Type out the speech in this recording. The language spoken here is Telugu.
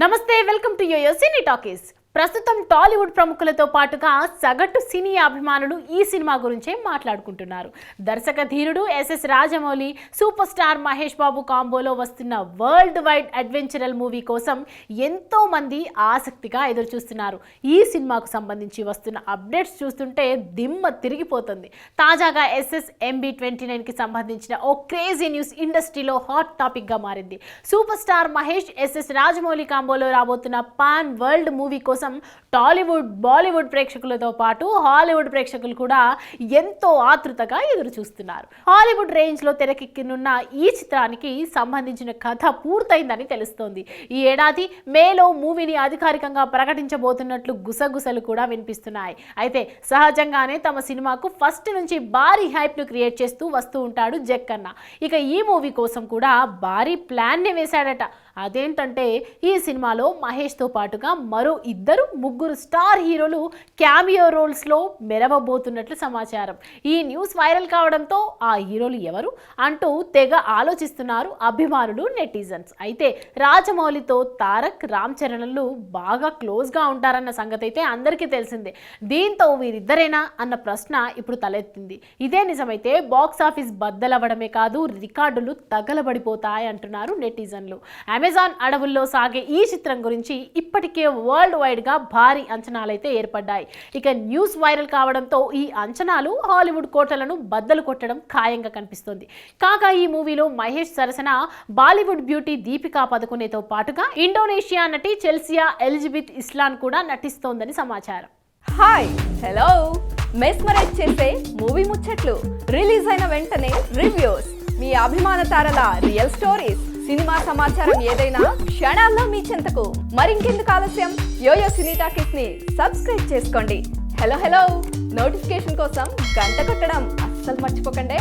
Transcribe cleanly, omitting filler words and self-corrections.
నమస్తే, welcome to Yoyo cine talkies. ప్రస్తుతం టాలీవుడ్ ప్రముఖులతో పాటుగా సగటు సినీ అభిమానులు ఈ సినిమా గురించే మాట్లాడుకుంటున్నారు. దర్శక ధీరుడు SS Rajamouli, super star Mahesh Babu కాంబోలో వస్తున్న వరల్డ్ వైడ్ అడ్వెంచరల్ మూవీ కోసం ఎంతో మంది ఆసక్తిగా ఎదురు చూస్తున్నారు. ఈ సినిమాకు సంబంధించి వస్తున్న అప్డేట్స్ చూస్తుంటే దిమ్మ తిరిగిపోతుంది. తాజాగా SSMB29కి సంబంధించిన ఓ క్రేజీ న్యూస్ ఇండస్ట్రీలో హాట్ టాపిక్ గా మారింది. Super star Mahesh, SS Rajamouli కాంబోలో రాబోతున్న పాన్ వరల్డ్ మూవీ కోసం టాలీవుడ్, బాలీవుడ్ ప్రేక్షకులతో పాటు హాలీవుడ్ ప్రేక్షకులు కూడా ఎంతో ఆతృతగా ఎదురు చూస్తున్నారు. హాలీవుడ్ రేంజ్ లో తెరకెక్కనున్న ఈ చిత్రానికి సంబంధించిన కథ పూర్తయిందని తెలుస్తోంది. ఈ ఏడాది మేలో మూవీని అధికారికంగా ప్రకటించబోతున్నట్లు గుసగుసలు కూడా వినిపిస్తున్నాయి. అయితే సహజంగానే తమ సినిమాకు ఫస్ట్ నుంచి భారీ హైప్ ను క్రియేట్ చేస్తూ వస్తూ ఉంటాడు జక్కన్న. ఇక ఈ మూవీ కోసం కూడా భారీ ప్లాన్ ని వేశాడట. అదేంటంటే ఈ సినిమాలో మహేష్ తో పాటుగా మరో ముగ్గురు స్టార్ హీరోలు క్యామియో రోల్స్ లో మెరవబోతున్నట్లు సమాచారం. ఈ న్యూస్ వైరల్ కావడంతో ఆ హీరోలు ఎవరు అంటూ తెగ ఆలోచిస్తున్నారు అభిమానులు, నెటిజన్స్. అయితే రాజమౌళితో తారక్, రామ్ చరణ్లు బాగా క్లోజ్ గా ఉంటారన్న సంగతి అయితే అందరికీ తెలిసిందే. దీంతో వీరిద్దరేనా అన్న ప్రశ్న ఇప్పుడు తలెత్తింది. ఇదే నిజమైతే బాక్స్ ఆఫీస్ బద్దలవ్వడమే కాదు, రికార్డులు తగలబడిపోతాయి అంటున్నారు నెటిజన్లు. అమెజాన్ అడవుల్లో సాగే ఈ చిత్రం గురించి ఇప్పటికే వరల్డ్ వైడ్ గా భారీ అంచనాలైతే ఏర్పడ్డాయి. ఇక న్యూస్ వైరల్ కావడంతో ఈ అంచనాలు హాలీవుడ్ కోటలను బద్దలు కొట్టడం ఖాయంగా కనిపిస్తోంది. కాగా ఈ మూవీలో మహేష్ సరసన బాలీవుడ్ బ్యూటీ దీపికా పదుకునేతో పాటుగా ఇండోనేషియా నటి చెల్సియా ఎలిజబెత్ ఇస్లాన్ కూడా నటిస్తోందని సమాచారం. Hi, hello. మెస్మరైజ్ చేసే మూవీ ముచ్చట్లు, రిలీజ్ అయిన వెంటనే రివ్యూస్, మీ అభిమాన తారల రియల్ స్టోరీస్, సినిమా సమాచారం ఏదైనా క్షణాల్లో మీ చెంతకు. మరింకెందుకు ఆలస్యం, యోయో సినీ టాకీస్ ని సబ్స్క్రైబ్ చేసుకోండి. హలో నోటిఫికేషన్ కోసం గంట కొట్టడం అస్సలు మర్చిపోకండి.